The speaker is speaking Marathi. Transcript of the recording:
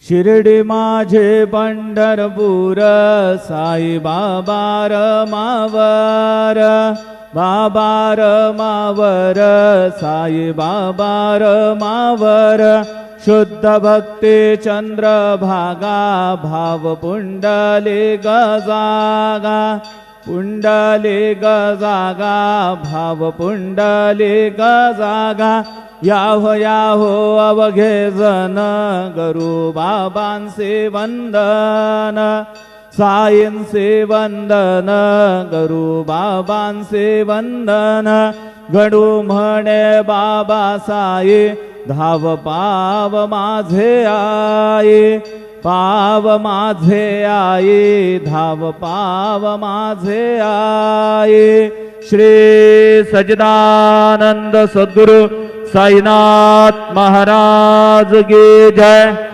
शिर्डी माझे पंढरपूर साई बाबा रमावर, बाबा रमावर साई बाबा रमावर, शुद्ध भक्ती चंद्रभागा भाव पुंडली गजागा, पुंडली गजागा भाव पुंडली गजागा, याहो याहो अवघे जन गुरु बाबांचे वंदन, साईंचे वंदन गुरु बाबांचे वंदन, गडू म्हणे बाबा साई धाव पाव माझे आई, पाव माझे आई धाव पाव माझे आई। श्री सच्चिदानंद सद्गुरु साईनाथ महाराज की जय।